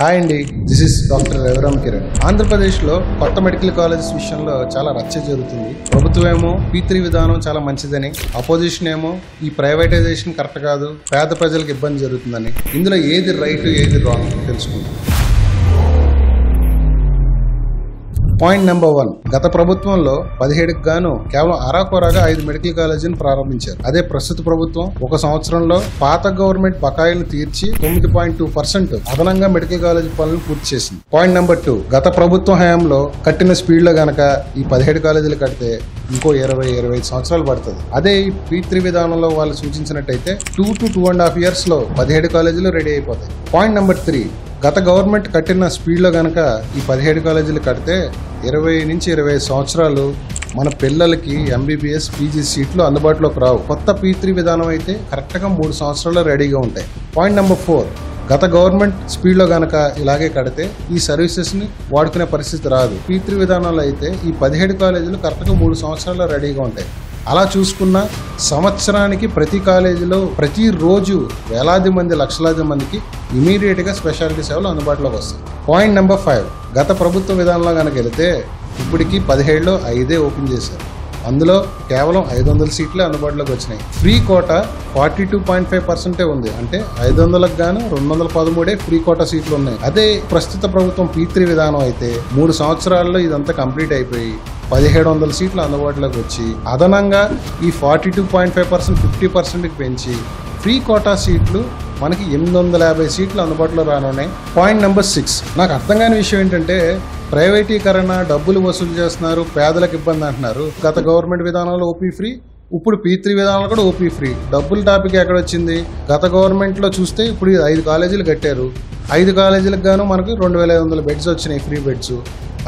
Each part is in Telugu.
హాయ్ అండి, this is doctor Raviram Kiran. ఆంధ్రప్రదేశ్లో కొత్త మెడికల్ కాలేజెస్ విషయంలో చాలా రచ్చ జరుగుతుంది. ప్రభుత్వం ఏమో P3 విధానం చాలా మంచిదని, అపోజిషన్ ఏమో ఈ ప్రైవేటైజేషన్ కరెక్ట్ కాదు, పేద ప్రజలకు ఇబ్బంది జరుగుతుందని. ఇందులో ఏది రైట్ ఏది రాంగ్ తెలుసుకుందాం. పాయింట్ నెంబర్ 1, గత ప్రభుత్వంలో 17కి గాను కేవలం అరాకొరాగా 5 మెడికల్ కాలేజీని ప్రారంభించారు. అదే ప్రస్తుత ప్రభుత్వం ఒక సంవత్సరంలో పాత గవర్నమెంట్ బకాయిలు తీర్చి 9.2% అదనంగా మెడికల్ కాలేజీ పనులు పూర్తి చేసింది. పాయింట్ నెంబర్ 2, గత ప్రభుత్వం హయాంలో కట్టిన స్పీడ్ లో గనక ఈ 17 కాలేజీలు కడితే ఇంకో 20-25 సంవత్సరాలు పడుతుంది. అదే ఈ P3 విధానంలో వాళ్ళు సూచించినట్టయితే 2 to 2.5 years లో 17 కాలేజీలు రెడీ అయిపోతాయి. పాయింట్ నెంబర్ 3, గత గవర్నమెంట్ కట్టిన స్పీడ్లో గనక ఈ 17 కాలేజీలు కడితే 20 నుంచి 25 సంవత్సరాలు మన పిల్లలకి MBBS PG సీట్లు అందుబాటులోకి రావు. కొత్త P3 విధానం అయితే కరెక్ట్గా 3 సంవత్సరాల్లో రెడీగా ఉంటాయి. పాయింట్ నెంబర్ 4, గత గవర్నమెంట్ స్పీడ్లో గనక ఇలాగే కడితే ఈ సర్వీసెస్ని వాడుకునే పరిస్థితి రాదు. P3 విధానంలో అయితే ఈ 17 కాలేజీలు కరెక్ట్గా 3 సంవత్సరాల్లో రెడీగా ఉంటాయి. అలా చూసుకున్న సంవత్సరానికి ప్రతి కాలేజీలో ప్రతిరోజు వేలాది మంది లక్షలాది మందికి ఇమీడియట్గా స్పెషాలిటీ సేవలు అందుబాటులోకి వస్తాయి. పాయింట్ నెంబర్ 5, గత ప్రభుత్వ విధానంలో కనుక వెళితే ఇప్పటికి 17లో 5 ఓపెన్ చేశారు. అందులో కేవలం 500 సీట్లే అందుబాటులోకి వచ్చినాయి. ఫ్రీ కోటా 42.5% ఉంది. అంటే 500కు గాను 213 ఫ్రీ కోటా సీట్లు ఉన్నాయి. అదే ప్రస్తుత ప్రభుత్వం P3 విధానం అయితే 3 సంవత్సరాల్లో ఇదంతా కంప్లీట్ అయిపోయి 1700 సీట్లు అందుబాటులోకి వచ్చి అదనంగా ఈ 42.5% 50%కి పెంచి ఫ్రీ కోటా సీట్లు మనకి 850 సీట్లు అందుబాటులో రానున్నాయి. పాయింట్ నెంబర్ 6, నాకు అర్థం కాని విషయం ఏంటంటే ప్రైవేటీకరణ, డబ్బులు వసూలు చేస్తున్నారు, పేదలకు ఇబ్బంది అంటున్నారు. గత గవర్నమెంట్ విధానంలో ఓపీ ఫ్రీ, ఇప్పుడు P3 విధానంలో కూడా ఓపీ ఫ్రీ. డబ్బుల టాపిక్ ఎక్కడ వచ్చింది? గత గవర్నమెంట్లో చూస్తే ఇప్పుడు 5 కాలేజీలు కట్టారు. 5 కాలేజీలకు గాను మనకు 2500 బెడ్స్ వచ్చినాయి, ఫ్రీ బెడ్స్.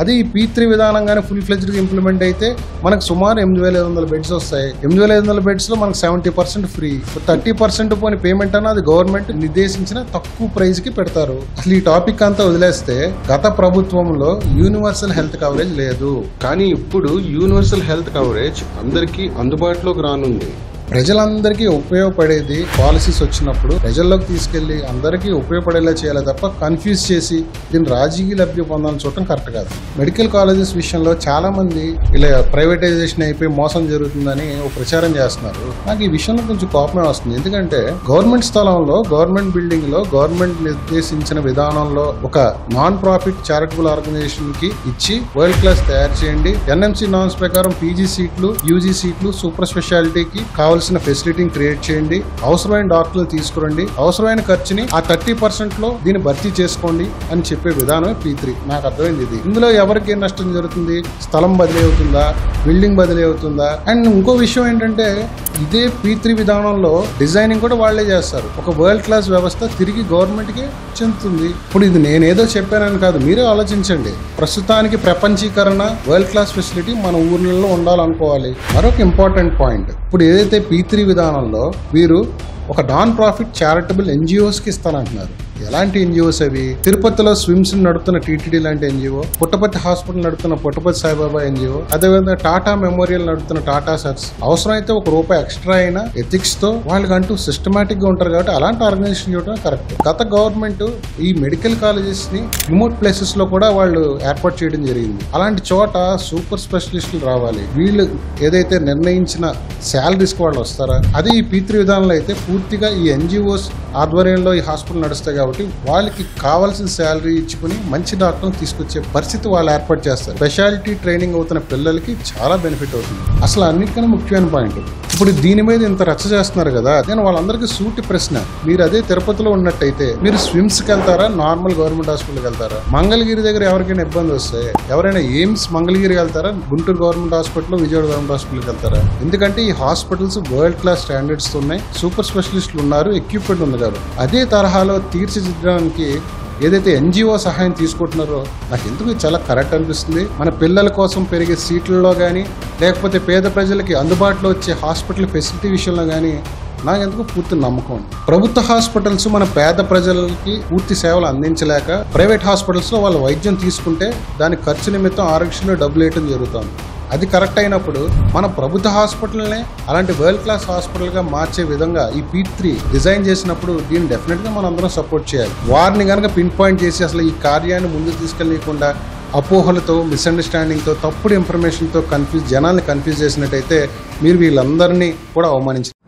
అది ఈ P3 విధానంగానే ఫుల్ ఫ్లెడ్జ్డ్గా ఇంప్లిమెంట్ అయితే మనకు సుమారు 8500 బెడ్స్ వస్తాయి. 8500 బెడ్స్లో మనకు 70% ఫ్రీ, 30% పోని పేమెంట్ అన్నది గవర్నమెంట్ నిర్దేశించిన తక్కువ ప్రైస్కి పెడతారు. అసలు ఈ టాపిక్ అంతా వదిలేస్తే గత ప్రభుత్వంలో యూనివర్సల్ హెల్త్ కవరేజ్ లేదు, కానీ ఇప్పుడు యూనివర్సల్ హెల్త్ కవరేజ్ అందరికీ అందుబాటులోకి రానుంది. ప్రజలందరికీ ఉపయోగపడేది పాలసీస్ వచ్చినప్పుడు ప్రజల్లోకి తీసుకెళ్లి అందరికీ ఉపయోగపడేలా చేయాలి తప్ప కన్ఫ్యూజ్ చేసి దీన్ని రాజకీయ లబ్ధి పొందాలని చూడటం కరెక్ట్ కాదు. మెడికల్ కాలేజెస్ విషయంలో చాలా మంది ఇలా ప్రైవేటైజేషన్ అయిపోయి మోసం జరుగుతుందని ఒక ప్రచారం చేస్తున్నారు. నాకు ఈ విషయంలో కొంచెం కోపమే వస్తుంది. ఎందుకంటే గవర్నమెంట్ స్థలంలో, గవర్నమెంట్ బిల్డింగ్ లో, గవర్నమెంట్ నిర్దేశించిన విధానంలో ఒక నాన్ ప్రాఫిట్ చారిటబుల్ ఆర్గనైజేషన్ కి ఇచ్చి వరల్డ్ క్లాస్ తయారు చేయండి. NMC నామ్స్ ప్రకారం PG సీట్లు, UG సీట్లు, సూపర్ స్పెషాలిటీకి కావాల్సిన ఫెసిలిటీని క్రియేట్ చేయండి. అవసరమైన డాక్టర్లు తీసుకురండి. అవసరమైన ఖర్చుని ఆ 30% లో దీన్ని భర్తీ చేసుకోండి అని చెప్పే విధానమే P3. నాకు అర్థమైంది ఇది. ఇందులో ఎవరికి నష్టం జరుగుతుంది? స్థలం బదిలీ అవుతుందా? బిల్డింగ్ బదిలీ అవుతుందా? అండ్ ఇంకో విషయం ఏంటంటే ఇదే P3 విధానంలో డిజైనింగ్ కూడా వాళ్లే చేస్తారు. ఒక వరల్డ్ క్లాస్ వ్యవస్థ తిరిగి గవర్నమెంట్ కి చెందుతుంది. ఇప్పుడు ఇది నేనేదో చెప్పానని కాదు, మీరే ఆలోచించండి. ప్రస్తుతానికి ప్రపంచీకరణ, వరల్డ్ క్లాస్ ఫెసిలిటీ మన ఊర్లలో ఉండాలనుకోవాలి. మరొక ఇంపార్టెంట్ పాయింట్, ఇప్పుడు ఏదైతే P3 విధానంలో వీరు ఒక నాన్ ప్రాఫిట్ చారిటబుల్ NGOs కి ఇస్తానంటున్నారు. ఎలాంటి NGOs అవి? తిరుపతిలో స్విమ్స్ నడుపుతున్న TTD లాంటి NGO, పుట్టపర్తి హాస్పిటల్ నడుపుతున్న పుట్టపర్తి సాయిబాబా NGO, అదేవిధంగా టాటా మెమోరియల్ నడుపుతున్న టాటా సర్స్. అవసరమైతే ₹1 ఎక్స్ట్రా అయినా ఎథిక్స్ తో వాళ్ళకంటూ సిస్టమేటిక్ గా ఉంటారు కాబట్టి అలాంటి ఆర్గనైజేషన్ చూడటం కరెక్ట్. గత గవర్నమెంట్ ఈ మెడికల్ కాలేజెస్ ని రిమోట్ ప్లేసెస్ లో కూడా వాళ్ళు ఏర్పాటు చేయడం జరిగింది. అలాంటి చోట సూపర్ స్పెషలిస్టులు రావాలి. వీళ్ళు ఏదైతే నిర్ణయించిన శాలరీస్ కి వాళ్ళు వస్తారా? అదే ఈ P3 విధానంలో అయితే పూర్తిగా ఈ NGOs ఆధ్వర్యంలో ఈ హాస్పిటల్ నడుస్తాయి కాబట్టి వాళ్ళకి కావాల్సిన శాలరీ ఇచ్చుకుని మంచి డాక్టర్లు తీసుకొచ్చే పరిస్థితి వాళ్ళు ఏర్పాటు చేస్తారు. స్పెషాలిటీ ట్రైనింగ్ అవుతున్న పిల్లలకి చాలా బెనిఫిట్ అవుతుంది. అసలు అన్నిటికన్నా ముఖ్యమైన పాయింట్, ఇప్పుడు దీని మీద ఇంత రచ్చ చేస్తున్నారు కదా, నేను వాళ్ళందరికీ సూటి ప్రశ్న, మీరు అదే తిరుపతిలో ఉన్నట్టయితే మీరు స్విమ్స్కి వెళ్తారా, నార్మల్ గవర్నమెంట్ హాస్పిటల్కి వెళ్తారా? మంగళగిరి దగ్గర ఎవరికైనా ఇబ్బంది వస్తే ఎవరైనా ఎయిమ్స్ మంగళగిరి వెళ్తారా, Guntur government hospital, Vijayawada government హాస్పిటల్కి వెళ్తారా? ఎందుకంటే ఈ హాస్పిటల్స్ వరల్డ్ క్లాస్ స్టాండర్డ్స్ ఉన్నాయి, సూపర్ స్పెషలిస్టులు ఉన్నారు, ఎక్విప్మెంట్ ఉంది కాబట్టి. అదే తరహాలో తీర్చిదిద్దడానికి ఏదైతే NGO సహాయం తీసుకుంటున్నారో నాకు ఎందుకు చాలా కరెక్ట్ అనిపిస్తుంది. మన పిల్లల కోసం పెరిగే సీట్లలో కానీ లేకపోతే పేద ప్రజలకి అందుబాటులో వచ్చే హాస్పిటల్ ఫెసిలిటీ విషయంలో కానీ నాకెందుకు పూర్తి నమ్మకం. ప్రభుత్వ హాస్పిటల్స్ మన పేద ప్రజలకి పూర్తి సేవలు అందించలేక ప్రైవేట్ హాస్పిటల్స్లో వాళ్ళ వైద్యం తీసుకుంటే దాని ఖర్చు నిమిత్తం ఆరోగ్యంలో డబ్బులు వేయటం జరుగుతుంది. అది కరెక్ట్ అయినప్పుడు మన ప్రభుత్వ హాస్పిటల్నే అలాంటి వరల్డ్ క్లాస్ హాస్పిటల్ గా మార్చే విధంగా ఈ P3 డిజైన్ చేసినప్పుడు దీన్ని డెఫినెట్ గా మనం అందరం సపోర్ట్ చేయాలి. వారిని కనుక పిన్ పాయింట్ చేసి అసలు ఈ కార్యాన్ని ముందుకు తీసుకెళ్ళకుండా అపోహలతో, మిస్అండర్స్టాండింగ్తో, తప్పుడు ఇన్ఫర్మేషన్తో జనాల్ని కన్ఫ్యూజ్ చేసినట్టయితే మీరు వీళ్ళందరినీ కూడా అవమానించారు.